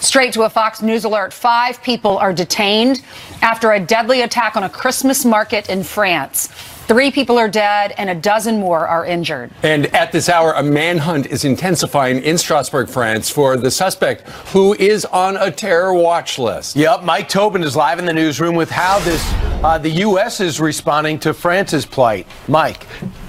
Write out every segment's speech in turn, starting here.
Straight to a Fox News alert. 5 people are detained after a deadly attack on a Christmas market in France. 3 people are dead and a dozen more are injured. And at this hour, a manhunt is intensifying in Strasbourg, France, for the suspect who is on a terror watch list. Yep, Mike Tobin is live in the newsroom with how the U.S. is responding to France's plight. Mike.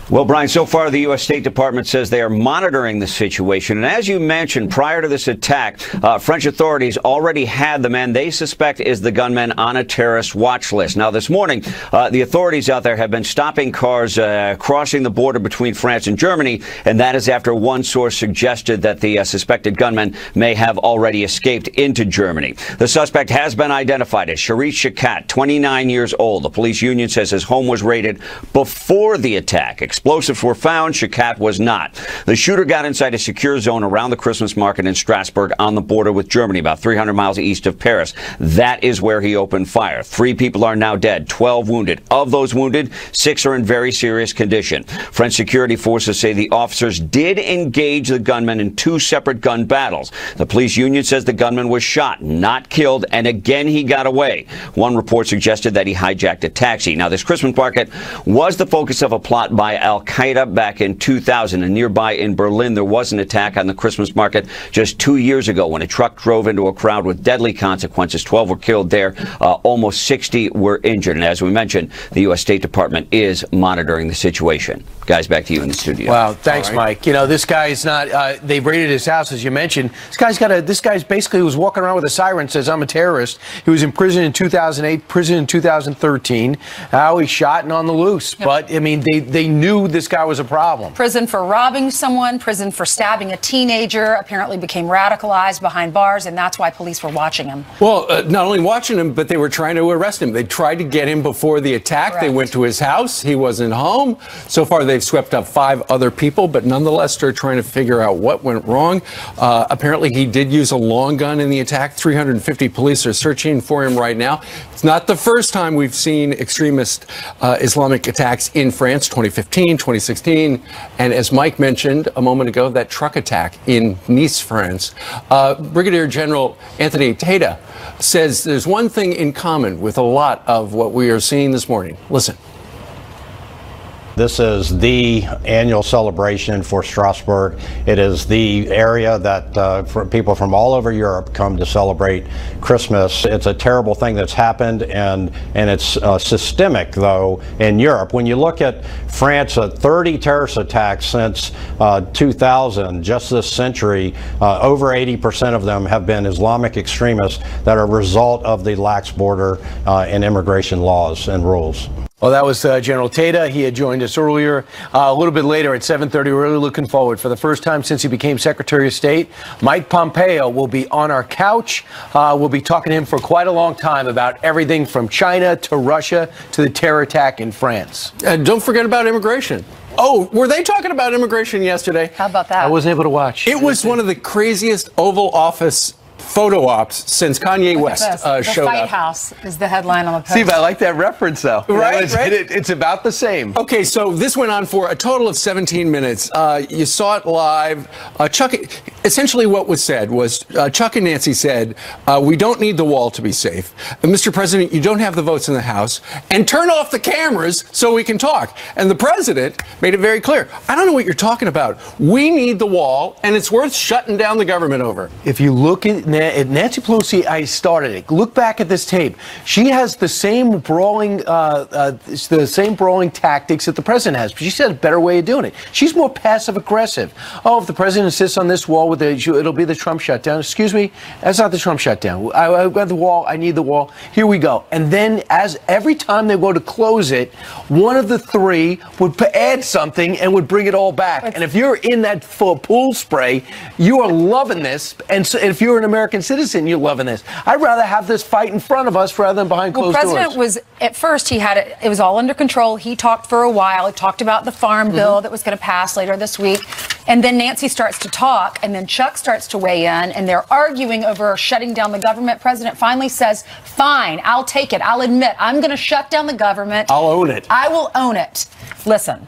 Well, Brian, so far the U.S. State Department says they are monitoring the situation. And as you mentioned, prior to this attack, French authorities already had the man they suspect is the gunman on a terrorist watch list. Now, this morning, the authorities out there have been stopping cars crossing the border between France and Germany. And that is after one source suggested that the suspected gunman may have already escaped into Germany. The suspect has been identified as Sharif Shakat, 29 years old. The police union says his home was raided before the attack. Explosives were found. Shakat was not. The shooter got inside a secure zone around the Christmas market in Strasbourg on the border with Germany, about 300 miles east of Paris. That is where he opened fire. 3 people are now dead, 12 wounded. Of those wounded, 6 are in very serious condition. French security forces say the officers did engage the gunman in 2 separate gun battles. The police union says the gunman was shot, not killed, and again he got away. One report suggested that he hijacked a taxi. Now, this Christmas market was the focus of a plot by Al-Qaeda back in 2000. And nearby in Berlin, there was an attack on the Christmas market just 2 years ago when a truck drove into a crowd with deadly consequences. 12 were killed there. Almost 60 were injured. And as we mentioned, the U.S. State Department is monitoring the situation. Guys, back to you in the studio. Wow, thanks, Mike. You know, this guy is not. They raided his house, as you mentioned. This guy's basically was walking around with a siren, says I'm a terrorist. He was in prison in 2008, prison in 2013. Now he's shot and on the loose. Yep. But I mean, they knew this guy was a problem. Prison for robbing someone, prison for stabbing a teenager, apparently became radicalized behind bars, and that's why police were watching him. Well, not only watching him, but they were trying to arrest him. They tried to get him before the attack. Correct. They went to his house. He wasn't home. So far, they've swept up 5 other people, but nonetheless, they're trying to figure out what went wrong. Apparently, he did use a long gun in the attack. 350 police are searching for him right now. It's not the first time we've seen extremist Islamic attacks in France, 2015, 2016, and as Mike mentioned a moment ago, that truck attack in Nice, France. Brigadier General Anthony Tata says there's one thing in common with a lot of what we are seeing this morning. Listen. This is the annual celebration for Strasbourg. It is the area that people from all over Europe come to celebrate Christmas. It's a terrible thing that's happened, and it's systemic, though, in Europe. When you look at France, 30 terrorist attacks since 2000, just this century, over 80% of them have been Islamic extremists that are a result of the lax border and immigration laws and rules. Well, that was General Tata. He had joined us earlier. A little bit later at 7:30, we're really looking forward. For the first time since he became Secretary of State, Mike Pompeo will be on our couch. We'll be talking to him for quite a long time about everything from China to Russia to the terror attack in France. Don't forget about immigration. Oh, were they talking about immigration yesterday? How about that? I wasn't able to watch. It was one of the craziest Oval Office photo ops since Kanye West showed up. The Fight House is the headline on the post. Steve, I like that reference, though. Right? It's about the same. Okay, so this went on for a total of 17 minutes. You saw it live. Chuck, essentially what was said was, Chuck and Nancy said, we don't need the wall to be safe. Mr. President, you don't have the votes in the House, and turn off the cameras so we can talk. And the president made it very clear. I don't know what you're talking about. We need the wall, and it's worth shutting down the government over. If you look at Nancy Pelosi, I started it. Look back at this tape. She has the same brawling tactics that the president has. But she said a better way of doing it. She's more passive aggressive. Oh, if the president insists on this wall, it'll be the Trump shutdown. Excuse me, that's not the Trump shutdown. I got the wall. I need the wall. Here we go. And then, as every time they go to close it, one of the 3 would add something and would bring it all back. And if you're in that pool spray, you are loving this. And so, if you're an American citizen, you're loving this. I'd rather have this fight in front of us rather than behind closed doors. The president was, at first, he had it was all under control. He talked for a while. He talked about the farm bill that was going to pass later this week. And then Nancy starts to talk, and then Chuck starts to weigh in, and they're arguing over shutting down the government. President finally says, fine, I'll take it. I'll admit I'm going to shut down the government. I'll own it. I will own it. Listen.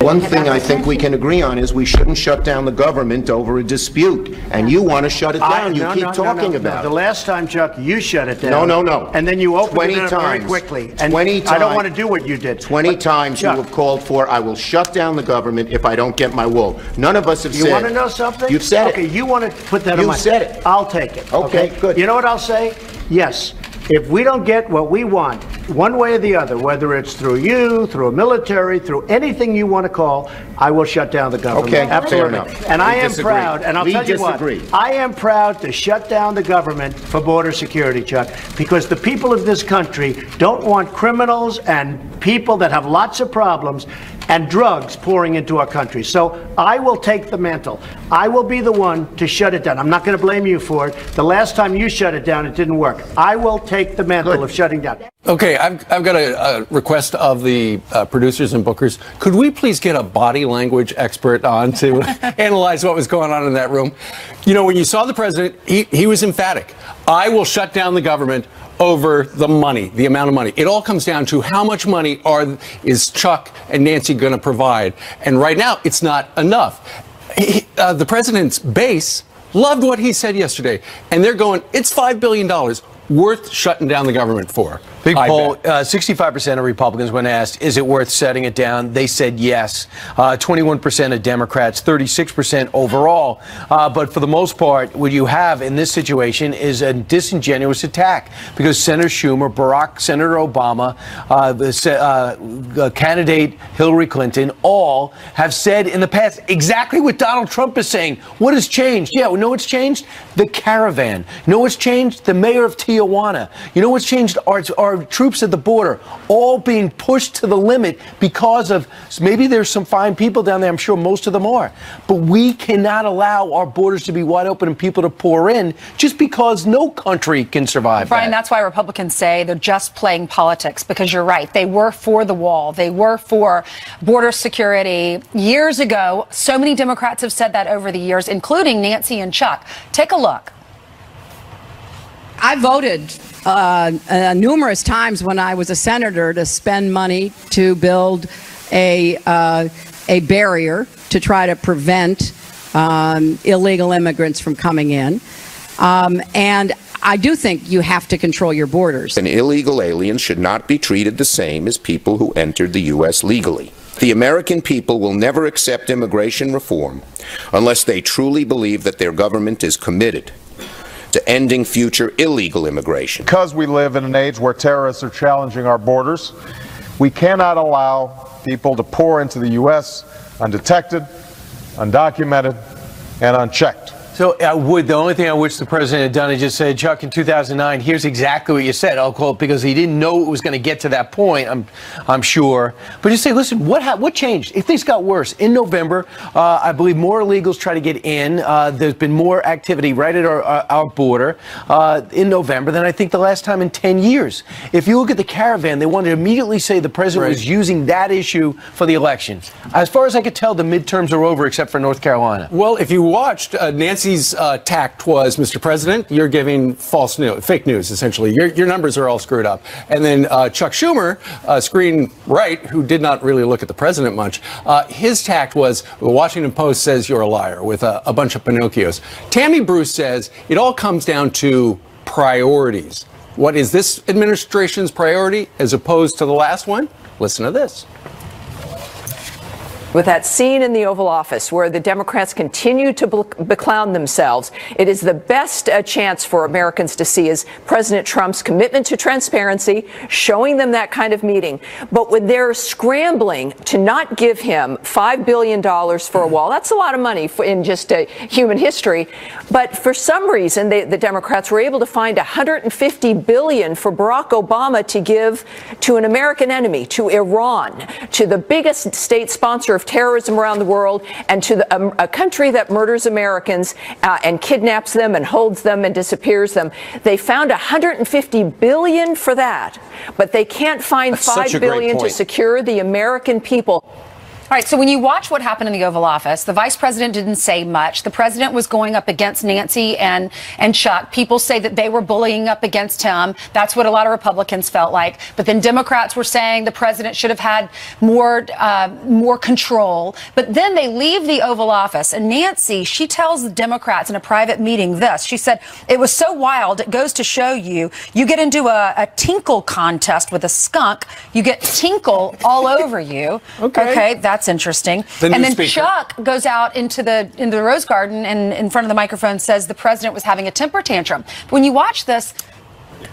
One thing I think we can agree on is we shouldn't shut down the government over a dispute. And you want to shut it down. You keep talking about it. The last time, Chuck, you shut it down. No. And then you opened it up very 20 quickly. And 20 times. I don't want to do what you did. 20 times Chuck, you have called for, I will shut down the government if I don't get my wool. None of us have said. You want to know something? You've said it. Okay, you want to put that on You've my... said it. I'll take it. Okay, good. You know what I'll say? Yes. If we don't get what we want, one way or the other, whether it's through you, through a military, through anything you want to call, I will shut down the government. Okay, absolutely. fair enough. And I We am disagree. proud, and I'll We tell you what, disagree. I am proud to shut down the government for border security, Chuck, because the people of this country don't want criminals and people that have lots of problems and drugs pouring into our country. So I will take the mantle. I will be the one to shut it down. I'm not going to blame you for it. The last time you shut it down, it didn't work. I will take the mantle of shutting down. Okay, I've got a request of the producers and bookers. Could we please get a body language expert on to analyze what was going on in that room? You know, when you saw the president, he was emphatic. I will shut down the government over the money, the amount of money. It all comes down to how much money is Chuck and Nancy going to provide. And right now, it's not enough. The president's base loved what he said yesterday. And they're going, it's $5 billion worth shutting down the government for. Big poll, 65% of Republicans, when asked, is it worth shutting it down? They said yes. 21% of Democrats, 36% overall. But for the most part, what you have in this situation is a disingenuous attack because Senator Schumer, Senator Obama, the candidate Hillary Clinton, all have said in the past exactly what Donald Trump is saying. What has changed? Yeah, you know what's changed? The caravan. You know what's changed? The mayor of Tijuana. You know what's changed? Our troops at the border all being pushed to the limit because of, maybe there's some fine people down there, I'm sure most of them are, but we cannot allow our borders to be wide open and people to pour in just because no country can survive. Brian, that's why Republicans say they're just playing politics, because you're right. They were for the wall. They were for border security years ago. So many Democrats have said that over the years, including Nancy and Chuck. Take a look. I voted numerous times when I was a senator to spend money to build a barrier to try to prevent illegal immigrants from coming in. And I do think you have to control your borders. An illegal alien should not be treated the same as people who entered the U.S. legally. The American people will never accept immigration reform unless they truly believe that their government is committed to ending future illegal immigration. Because we live in an age where terrorists are challenging our borders, we cannot allow people to pour into the U.S. undetected, undocumented, and unchecked. So the only thing I wish the president had done is just said, Chuck, in 2009, here's exactly what you said. I'll call it because he didn't know it was going to get to that point, I'm sure. But just say, listen, what changed? If things got worse, in November, I believe more illegals try to get in. There's been more activity right at our border in November than I think the last time in 10 years. If you look at the caravan, they wanted to immediately say the president was using that issue for the election. As far as I could tell, the midterms are over except for North Carolina. Well, if you watched, Nancy's tact was, Mr. President, you're giving fake news, essentially. Your numbers are all screwed up. And then Chuck Schumer, screen right, who did not really look at the president much, his tact was, the Washington Post says you're a liar, with a bunch of Pinocchios. Tammy Bruce says it all comes down to priorities. What is this administration's priority as opposed to the last one? Listen to this. With that scene in the Oval Office where the Democrats continue to beclown themselves, it is the best chance for Americans to see is President Trump's commitment to transparency, showing them that kind of meeting. But when they're scrambling to not give him $5 billion for a wall, that's a lot of money in just human history. But for some reason, the Democrats were able to find $150 billion for Barack Obama to give to an American enemy, to Iran, to the biggest state sponsor of terrorism around the world, and to a country that murders Americans and kidnaps them and holds them and disappears them. They found $150 billion for that, but they can't find $5 billion to secure the American people. All right, so when you watch what happened in the Oval Office, the vice president didn't say much. The president was going up against Nancy and Chuck. People say that they were bullying up against him. That's what a lot of Republicans felt like. But then Democrats were saying the president should have had more control. But then they leave the Oval Office, and Nancy, she tells the Democrats in a private meeting this. She said, "It was so wild. It goes to show you get into a tinkle contest with a skunk, you get tinkle all over you." Okay, that's interesting. And then Chuck goes out into the Rose Garden and in front of the microphone says the president was having a temper tantrum. But when you watch this,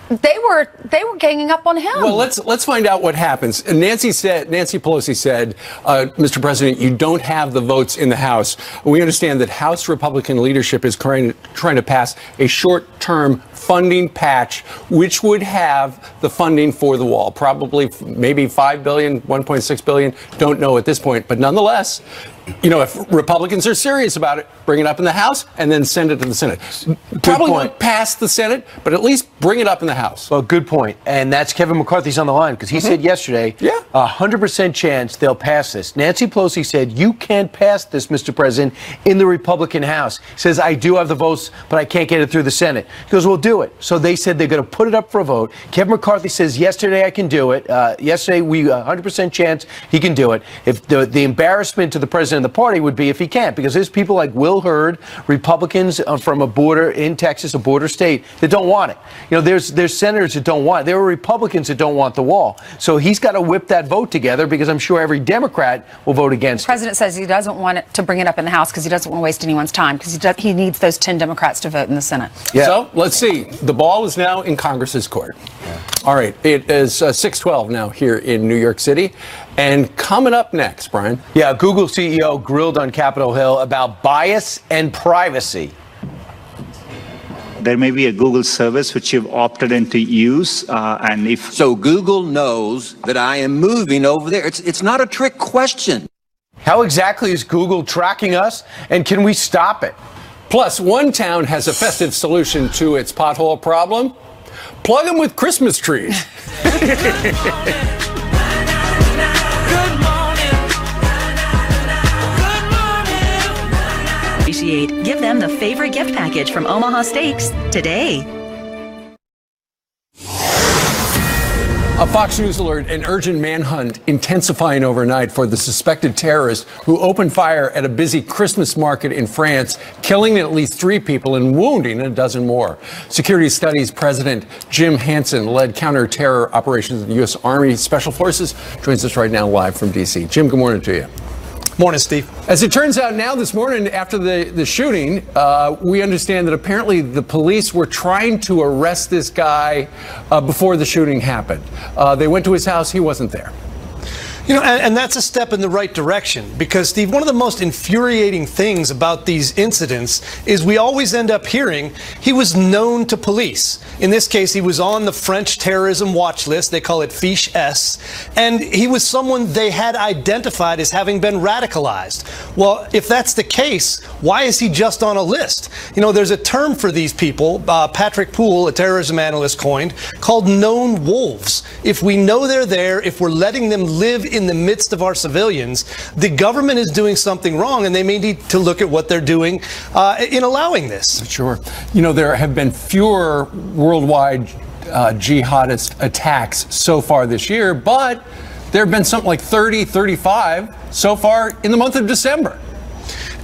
they were ganging up on him. Well, let's find out what happens. Nancy Pelosi said, Mr. President, you don't have the votes in the House. We understand that House Republican leadership is trying to pass a short-term funding patch, which would have the funding for the wall. Probably maybe $5 billion, $1.6 billion. Don't know at this point. But nonetheless, if Republicans are serious about it, bring it up in the House and then send it to the Senate. Probably won't pass the Senate, but at least bring it up in the House. Well, good point. And that's Kevin McCarthy's on the line because he said yesterday, 100% chance they'll pass this. Nancy Pelosi said, you can't pass this, Mr. President, in the Republican House. He says, I do have the votes, but I can't get it through the Senate. He goes, we'll do it. So they said they're going to put it up for a vote. Kevin McCarthy says, yesterday I can do it. Yesterday, 100% chance he can do it. If the embarrassment to the president of the party would be if he can't, because there's people like Will Hurd, Republicans from a border in Texas, a border state, that don't want it. There's senators that don't want it. There are Republicans that don't want the wall. So he's got to whip that vote together because I'm sure every Democrat will vote against it. The president says he doesn't want it to bring it up in the House because he doesn't want to waste anyone's time because he needs those 10 Democrats to vote in the Senate. Yeah. So let's see. The ball is now in Congress's court. Yeah. All right. It is 6:12 now here in New York City. And coming up next, Brian. Yeah, Google CEO grilled on Capitol Hill about bias and privacy. There may be a Google service which you've opted in to use, and if so, Google knows that I am moving over there. It's not a trick question. How exactly is Google tracking us, and can we stop it? Plus, one town has a festive solution to its pothole problem. Plug them with Christmas trees. Give them the favorite gift package from Omaha Steaks today. A Fox News alert, an urgent manhunt intensifying overnight for the suspected terrorist who opened fire at a busy Christmas market in France, killing at least 3 people and wounding a dozen more. Security Studies President Jim Hansen led counter-terror operations of the U.S. Army Special Forces. Joins us right now live from D.C. Jim, good morning to you. Morning, Steve. As it turns out now this morning after the shooting, we understand that apparently the police were trying to arrest this guy before the shooting happened. They went to his house. He wasn't there. And that's a step in the right direction because, Steve, one of the most infuriating things about these incidents is we always end up hearing he was known to police. In this case, he was on the French terrorism watch list. They call it Fiche S. And he was someone they had identified as having been radicalized. Well, if that's the case, why is he just on a list? There's a term for these people, Patrick Poole, a terrorism analyst, coined, called known wolves. If we know they're there, if we're letting them live in the midst of our civilians, the government is doing something wrong, and they may need to look at what they're doing in allowing this. Sure. There have been fewer worldwide jihadist attacks so far this year, but there have been something like 30, 35 so far in the month of December.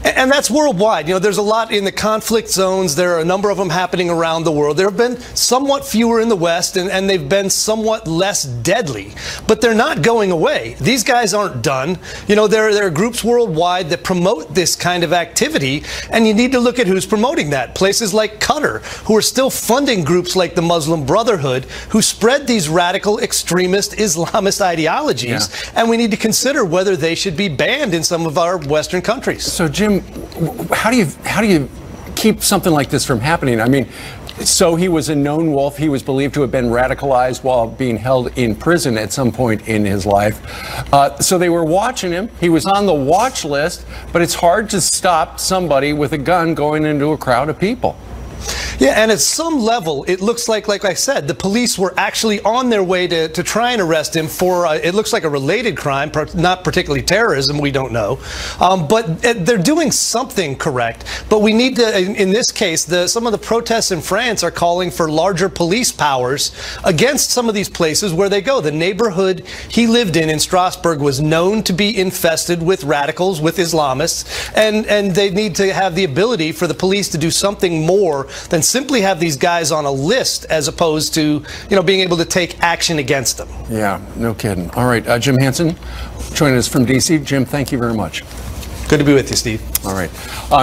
And that's worldwide. There's a lot in the conflict zones. There are a number of them happening around the world. There have been somewhat fewer in the West, and they've been somewhat less deadly. But they're not going away. These guys aren't done. There are groups worldwide that promote this kind of activity, and you need to look at who's promoting that. Places like Qatar, who are still funding groups like the Muslim Brotherhood, who spread these radical extremist Islamist ideologies, and we need to consider whether they should be banned in some of our Western countries. So, Jim, how do you keep something like this from happening? I mean, so he was a known wolf. He was believed to have been radicalized while being held in prison at some point in his life. So they were watching him. He was on the watch list, but it's hard to stop somebody with a gun going into a crowd of people. Yeah, and at some level, it looks like I said, the police were actually on their way to try and arrest him for, it looks like a related crime, not particularly terrorism, we don't know. But they're doing something correct. But we need to, in this case, some of the protests in France are calling for larger police powers against some of these places where they go. The neighborhood he lived in Strasbourg was known to be infested with radicals, with Islamists, and they need to have the ability for the police to do something more than simply have these guys on a list, as opposed to, being able to take action against them. Yeah, no kidding. All right, Jim Hansen joining us from D.C. Jim, thank you very much. Good to be with you, Steve. All right.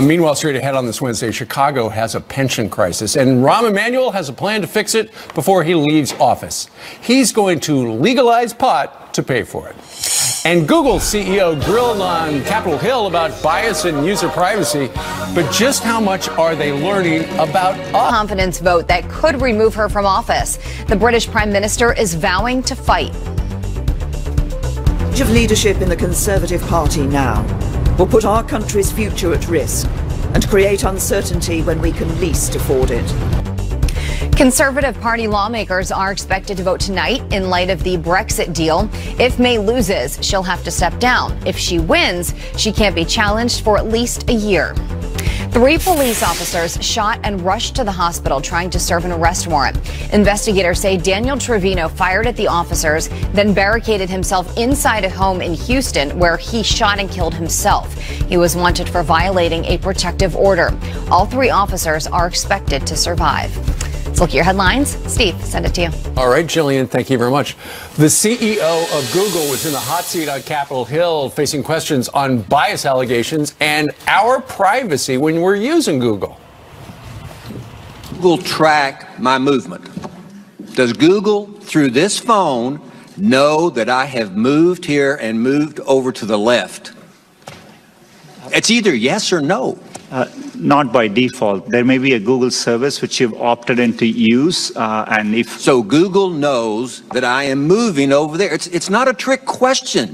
Meanwhile, straight ahead on this Wednesday, Chicago has a pension crisis, and Rahm Emanuel has a plan to fix it before he leaves office. He's going to legalize pot to pay for it. And Google CEO grilled on Capitol Hill about bias and user privacy, but just how much are they learning about us? Confidence vote that could remove her from office. The British Prime Minister is vowing to fight. Of leadership in the Conservative Party now will put our country's future at risk and create uncertainty when we can least afford it. Conservative Party lawmakers are expected to vote tonight in light of the Brexit deal. If May loses, she'll have to step down. If she wins, she can't be challenged for at least a year. 3 police officers shot and rushed to the hospital trying to serve an arrest warrant. Investigators say Daniel Trevino fired at the officers, then barricaded himself inside a home in Houston where he shot and killed himself. He was wanted for violating a protective order. All 3 officers are expected to survive. Let's look at your headlines. Steve, send it to you. All right, Jillian, thank you very much. The CEO of Google was in the hot seat on Capitol Hill facing questions on bias allegations and our privacy when we're using Google. Google track my movement. Does Google, through this phone, know that I have moved here and moved over to the left? It's either yes or no. Not by default. There may be a Google service which you've opted in to use, and if so, Google knows that I am moving over there. It's not a trick question.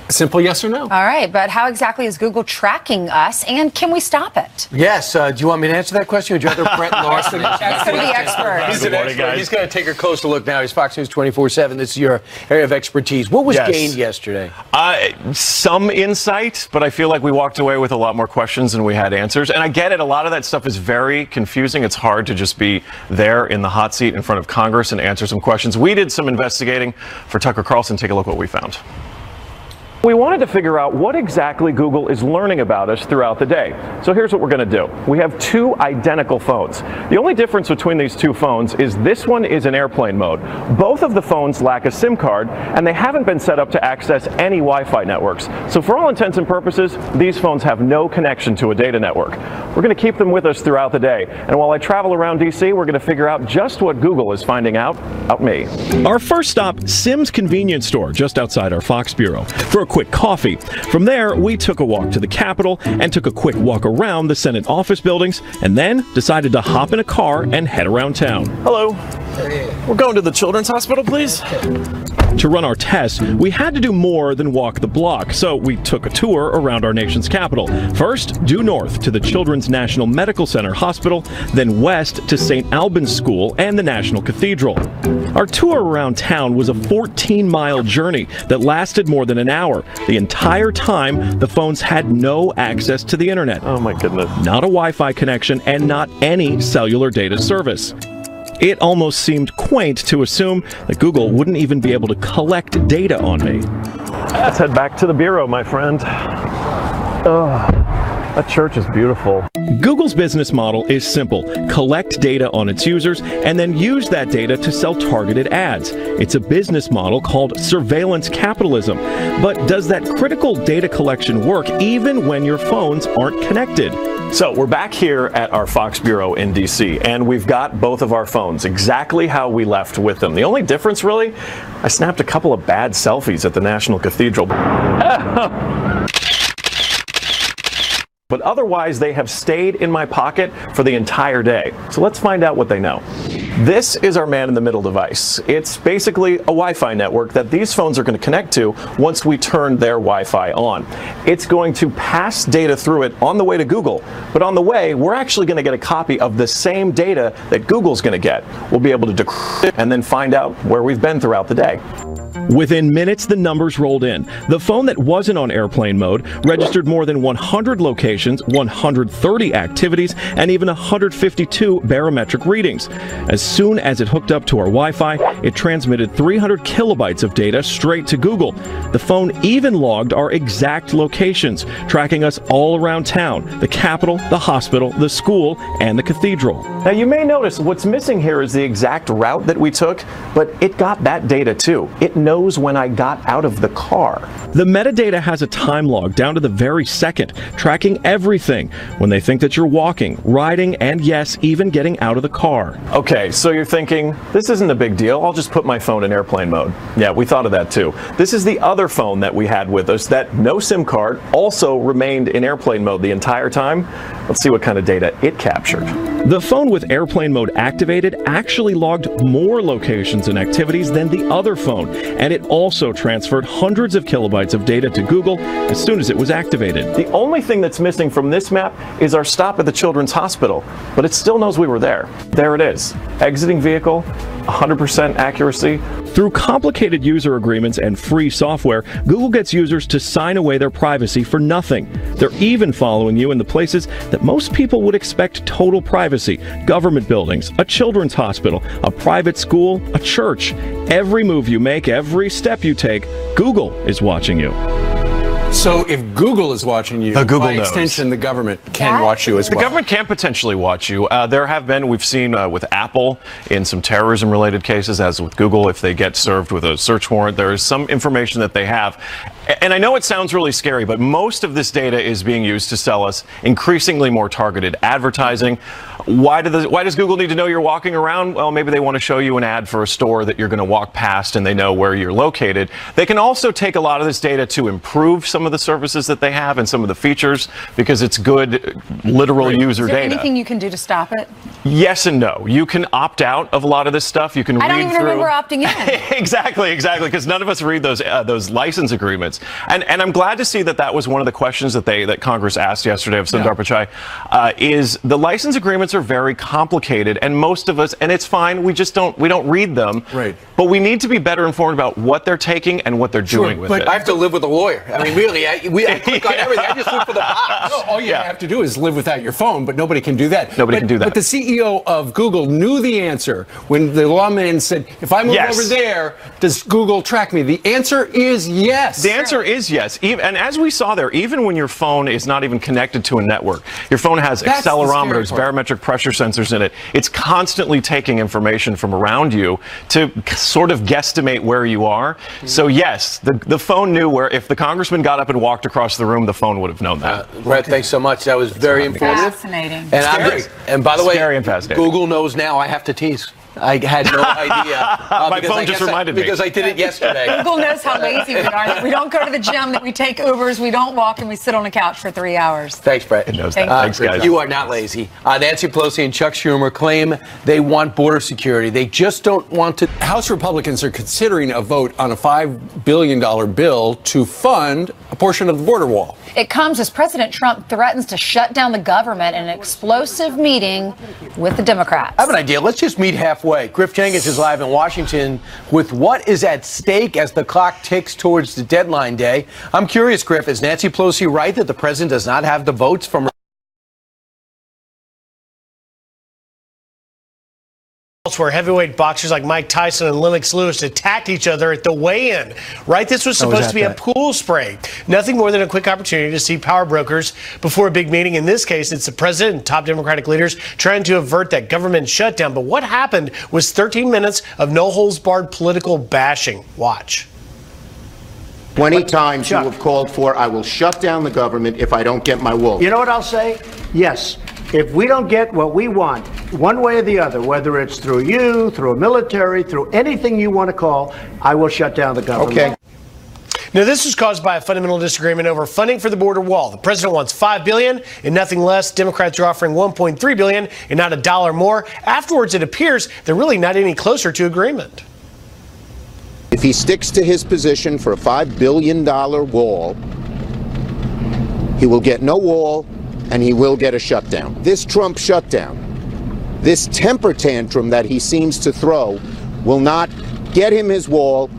Simple yes or no. All right, but how exactly is Google tracking us, and can we stop it? Yes. Do you want me to answer that question, or would you rather Brett Larson? That's going to be expert. He's an expert. He's going to take a closer look now. He's Fox News 24/7. This is your area of expertise. What was gained yesterday? Some insight, but I feel like we walked away with a lot more questions than we had answers. And I get it. A lot of that stuff is very confusing. It's hard to just be there in the hot seat in front of Congress and answer some questions. We did some investigating for Tucker Carlson. Take a look what we found. We wanted to figure out what exactly Google is learning about us throughout the day. So here's what we're going to do. We have 2 identical phones. The only difference between these 2 phones is this one is in airplane mode. Both of the phones lack a SIM card, and they haven't been set up to access any Wi-Fi networks. So for all intents and purposes, these phones have no connection to a data network. We're going to keep them with us throughout the day. And while I travel around DC, we're going to figure out just what Google is finding out about me. Our first stop, Sim's Convenience Store, just outside our Fox bureau, for a quick coffee. From there, we took a walk to the Capitol and took a quick walk around the Senate office buildings, and then decided to hop in a car and head around town. Hello. We're going to the Children's Hospital, please. To run our tests, we had to do more than walk the block, so we took a tour around our nation's capital. First, due north to the Children's National Medical Center Hospital, then west to St. Albans School and the National Cathedral. Our tour around town was a 14-mile journey that lasted more than an hour. The entire time, the phones had no access to the internet. Oh my goodness. Not a Wi-Fi connection and not any cellular data service. It almost seemed quaint to assume that Google wouldn't even be able to collect data on me. Let's head back to the bureau, my friend. That church is beautiful. Google's business model is simple. Collect data on its users and then use that data to sell targeted ads. It's a business model called surveillance capitalism. But does that critical data collection work even when your phones aren't connected? So we're back here at our Fox bureau in DC, and we've got both of our phones exactly how we left with them. The only difference, really, I snapped a couple of bad selfies at the National Cathedral. But but otherwise they have stayed in my pocket for the entire day. So let's find out what they know. This is our man-in-the-middle device. It's basically a Wi-Fi network that these phones are going to connect to once we turn their Wi-Fi on. It's going to pass data through it on the way to Google, but on the way, we're actually going to get a copy of the same data that Google's going to get. We'll be able to decrypt it and then find out where we've been throughout the day. Within minutes, the numbers rolled in. The phone that wasn't on airplane mode registered more than 100 locations, 130 activities, and even 152 barometric readings. As soon as it hooked up to our Wi-Fi, it transmitted 300 kilobytes of data straight to Google. The phone even logged our exact locations, tracking us all around town, the Capitol, the hospital, the school, and the cathedral. Now you may notice what's missing here is the exact route that we took, but it got that data too. It knows when I got out of the car. The metadata has a time log down to the very second, tracking everything when they think that you're walking, riding, and yes, even getting out of the car. Okay, so you're thinking, this isn't a big deal. I'll just put my phone in airplane mode. Yeah, we thought of that too. This is the other phone that we had with us that no SIM card also remained in airplane mode the entire time. Let's see what kind of data it captured. The phone with airplane mode activated actually logged more locations and activities than the other phone, and it also transferred hundreds of kilobytes of data to Google as soon as it was activated. The only thing that's missing from this map is our stop at the Children's Hospital, but it still knows we were there. There it is. Exiting vehicle, 100% accuracy. Through complicated user agreements and free software, Google gets users to sign away their privacy for nothing. They're even following you in the places that most people would expect total privacy: government buildings, a children's hospital, a private school, a church. Every move you make, every step you take, Google is watching you. So if Google is watching you, by extension, the government can watch you as well. The government can potentially watch you. We've seen with Apple in some terrorism-related cases, as with Google, if they get served with a search warrant, there is some information that they have. And I know it sounds really scary, but most of this data is being used to sell us increasingly more targeted advertising. Why does Google need to know you're walking around? Well, maybe they want to show you an ad for a store that you're going to walk past and they know where you're located. They can also take a lot of this data to improve some of the services that they have and some of the features because it's good, literal user Is there data. anything you can do to stop it? Yes and no. You can opt out of a lot of this stuff. You can I don't read even through. remember opting in. Exactly, because none of us read those license agreements. And I'm glad to see that was one of the questions that Congress asked yesterday of Sundar Pichai. Is the license agreements are very complicated, and most of us, and it's fine, we don't read them. Right. But we need to be better informed about what they're taking and what they're doing with it. I have to live with a lawyer. I mean, really, I click on everything. I just look for the box. No, all you have to do is live without your phone, but nobody can do that. Nobody can do that. But the CEO of Google knew the answer when the lawman said, if I move over there, does Google track me? The answer is yes. The answer is yes. And as we saw there, even when your phone is not even connected to a network, your phone has accelerometers, barometric pressure sensors in it. It's constantly taking information from around you to sort of guesstimate where you are. So yes, the phone knew where, if the congressman got up and walked across the room, the phone would have known that. Brett, thanks so much. That was very informative. Fascinating. And by the way, Scary and fascinating. Google knows now I have to tease. I had no idea. My phone just reminded me. Because I did it yesterday. Google knows how lazy we are, that we don't go to the gym, that we take Ubers, we don't walk, and we sit on a couch for 3 hours. Thanks, Brett. It knows that. Thanks, guys. You are not lazy. Nancy Pelosi and Chuck Schumer claim they want border security. They just don't want to. House Republicans are considering a vote on a $5 billion bill to fund a portion of the border wall. It comes as President Trump threatens to shut down the government in an explosive meeting with the Democrats. I have an idea. Let's just meet halfway. Griff Jenkins is live in Washington with what is at stake as the clock ticks towards the deadline day. I'm curious, Griff, is Nancy Pelosi right that the president does not have the votes from where heavyweight boxers like Mike Tyson and Lennox Lewis attacked each other at the weigh-in, right? This was supposed to be a pool spray. Nothing more than a quick opportunity to see power brokers before a big meeting. In this case, it's the president and top Democratic leaders trying to avert that government shutdown. But what happened was 13 minutes of no-holds-barred political bashing. Watch. 20 times you have called for, I will shut down the government if I don't get my wool. You know what I'll say? Yes. If we don't get what we want, one way or the other, whether it's through you, through a military, through anything you want to call, I will shut down the government. Okay. Now, this was caused by a fundamental disagreement over funding for the border wall. The president wants $5 billion and nothing less. Democrats are offering $1.3 billion and not a dollar more. Afterwards, it appears they're really not any closer to agreement. If he sticks to his position for a $5 billion wall, he will get no wall and he will get a shutdown. This Trump shutdown, this temper tantrum that he seems to throw, will not get him his wall.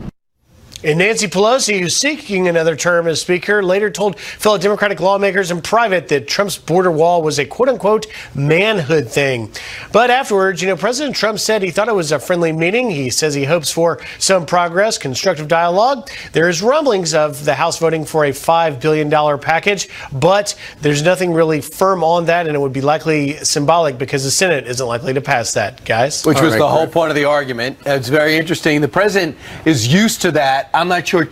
And Nancy Pelosi, who's seeking another term as Speaker, later told fellow Democratic lawmakers in private that Trump's border wall was a quote-unquote manhood thing. But afterwards, President Trump said he thought it was a friendly meeting. He says he hopes for some progress, constructive dialogue. There's rumblings of the House voting for a $5 billion package, but there's nothing really firm on that, and it would be likely symbolic because the Senate isn't likely to pass that, guys. Which was the whole point of the argument. It's very interesting. The president is used to that. I'm not sure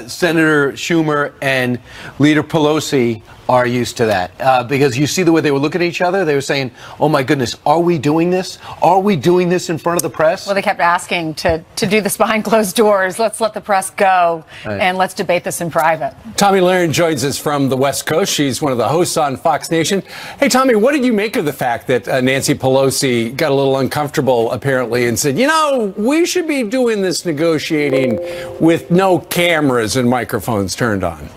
Senator Schumer and Leader Pelosi are used to that because you see the way they were looking at each other. They were saying, oh, my goodness, are we doing this? Are we doing this in front of the press? Well, they kept asking to do this behind closed doors. Let's let the press go and let's debate this in private. Tomi Lahren joins us from the West Coast. She's one of the hosts on Fox Nation. Hey, Tommy, what did you make of the fact that Nancy Pelosi got a little uncomfortable, apparently, and said, we should be doing this negotiating with no cameras and microphones turned on?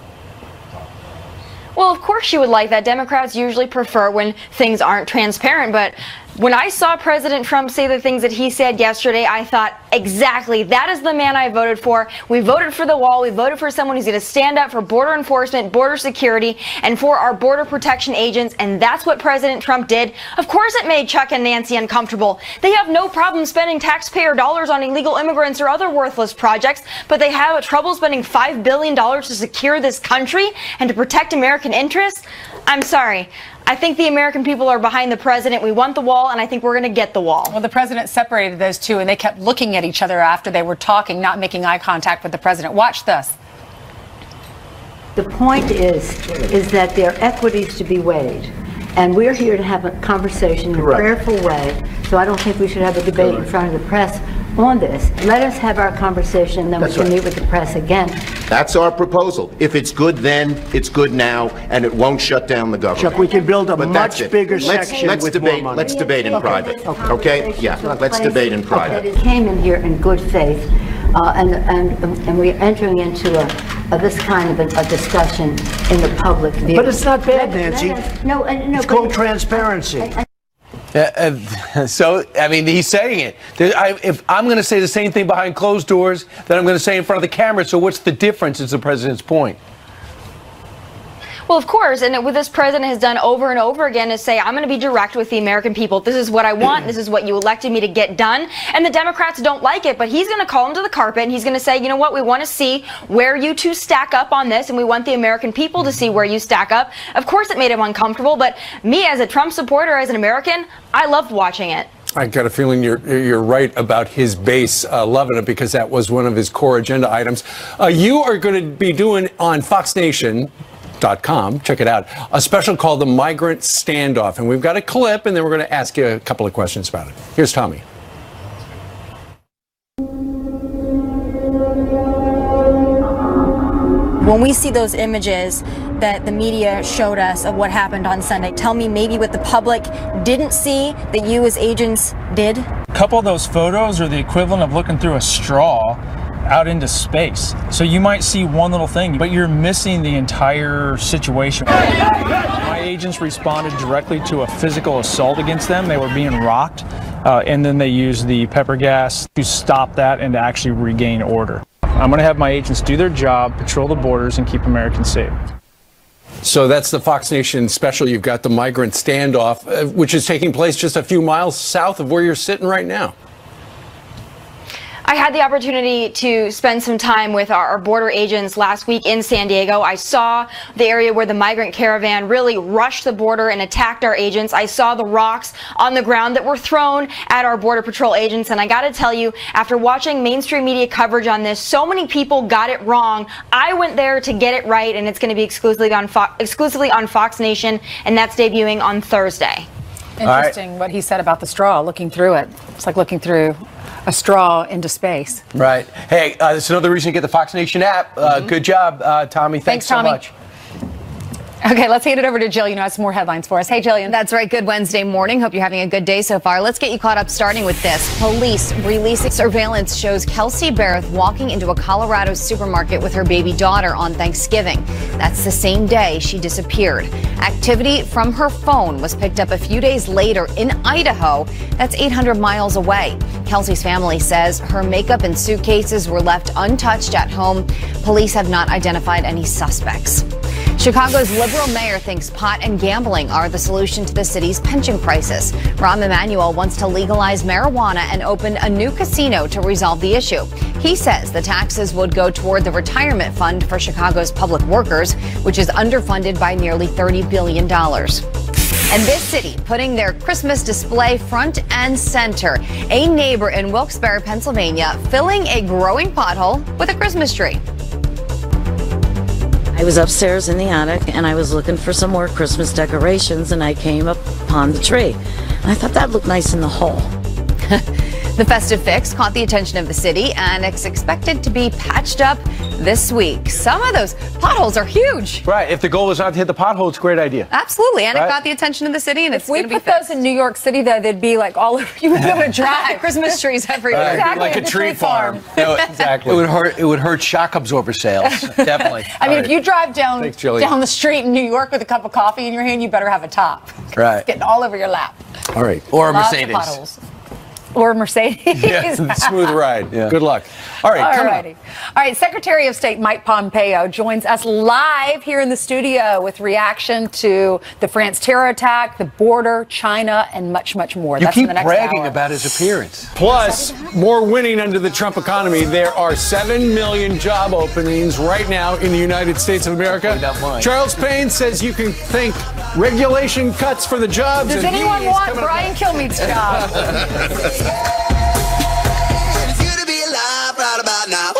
Well, of course she would like that. Democrats usually prefer when things aren't transparent, but when I saw President Trump say the things that he said yesterday, I thought, exactly, that is the man I voted for. We voted for the wall. We voted for someone who's going to stand up for border enforcement, border security, and for our border protection agents, and that's what President Trump did. Of course it made Chuck and Nancy uncomfortable. They have no problem spending taxpayer dollars on illegal immigrants or other worthless projects, but they have trouble spending $5 billion to secure this country and to protect American interests. I'm sorry. I think the American people are behind the president. We want the wall, and I think we're going to get the wall. Well, the president separated those two, and they kept looking at each other after they were talking, not making eye contact with the president. Watch this. The point is that there are equities to be weighed. And we're here to have a conversation in a prayerful way. So I don't think we should have a debate in front of the press on this. Let us have our conversation, then we can meet with the press again. That's our proposal. If it's good then, it's good now, and it won't shut down the government. Chuck, we can build a much bigger section with debate, more money. Let's debate in private. Okay? Yeah, let's debate in private. It came in here in good faith, and we're entering into this kind of a discussion in the public view. But it's not bad, Nancy. No, it's called transparency. So, I mean, he's saying it. If I'm going to say the same thing behind closed doors that I'm going to say in front of the camera, so what's the difference is the president's point. Well, of course, and what this president has done over and over again is say, I'm going to be direct with the American people. This is what I want. This is what you elected me to get done. And the Democrats don't like it, but he's going to call them to the carpet, and he's going to say, you know what, we want to see where you two stack up on this, and we want the American people to see where you stack up. Of course, it made him uncomfortable, but me as a Trump supporter, as an American, I loved watching it. I got a feeling you're right about his base loving it because that was one of his core agenda items. You are going to be doing on Fox Nation. Check it out. A special called The Migrant Standoff. And we've got a clip, and then we're going to ask you a couple of questions about it. Here's Tommy. When we see those images that the media showed us of what happened on Sunday, tell me maybe what the public didn't see that you as agents did? A couple of those photos are the equivalent of looking through a straw out into space. So you might see one little thing, but you're missing the entire situation. My agents responded directly to a physical assault against them. They were being rocked, and then they used the pepper gas to stop that and to actually regain order. I'm going to have my agents do their job, patrol the borders, and keep Americans safe. So that's the Fox Nation special. You've got the Migrant Standoff, which is taking place just a few miles south of where you're sitting right now. I had the opportunity to spend some time with our border agents last week in San Diego. I saw the area where the migrant caravan really rushed the border and attacked our agents. I saw the rocks on the ground that were thrown at our Border Patrol agents. And I got to tell you, after watching mainstream media coverage on this, so many people got it wrong. I went there to get it right, and it's going to be exclusively on Fox Nation, and that's debuting on Thursday. Interesting what he said about the straw, looking through it. It's like looking through a straw into space. Right. Hey, that's another reason to get the Fox Nation app. Good job, Tommy. Thanks so Tommy. much. Okay, let's hand it over to Jillian, who has some more headlines for us. Hey, Jillian. That's right. Good Wednesday morning. Hope you're having a good day so far. Let's get you caught up, starting with this. Police releasing surveillance shows Kelsey Barrett walking into a Colorado supermarket with her baby daughter on Thanksgiving. That's the same day she disappeared. Activity from her phone was picked up a few days later in Idaho. That's 800 miles away. Kelsey's family says her makeup and suitcases were left untouched at home. Police have not identified any suspects. Chicago's liberal mayor thinks pot and gambling are the solution to the city's pension crisis. Rahm Emanuel wants to legalize marijuana and open a new casino to resolve the issue. He says the taxes would go toward the retirement fund for Chicago's public workers, which is underfunded by nearly $30 billion. And this city putting their Christmas display front and center. A neighbor in Wilkes-Barre, Pennsylvania, filling a growing pothole with a Christmas tree. I was upstairs in the attic and I was looking for some more Christmas decorations and I came upon the tree. And I thought that looked nice in the hole. The festive fix caught the attention of the city and it's expected to be patched up this week. Some of those potholes are huge. Right. If the goal is not to hit the pothole, it's a great idea. Absolutely. And Right. it got the attention of the city and it's If we going to be put those in New York City, though, they'd be like all over. You would be able to drive. Christmas trees everywhere. Exactly. Like a the tree farm. No, exactly. It would hurt shock absorber sales. Definitely. I mean, if you drive down Thanks, Jillian. down the street in New York with a cup of coffee in your hand, you better have a top. Right. Getting all over your lap. All right. Or a Lots of Mercedes. potholes. Or Mercedes. Yeah, smooth ride. Yeah. Good luck. All right, come on. Alrighty. All right, Secretary of State Mike Pompeo joins us live here in the studio with reaction to the France terror attack, the border, China, and much, much more. You That's in keep the next bragging hour. about his appearance. Plus, more winning under the Trump economy. There are 7 million job openings right now in the United States of America. Not mine. Charles Payne says you can thank regulation cuts for the jobs. Does and anyone he is want coming up Brian next. Kilmeade's job? It's good to be alive right about now.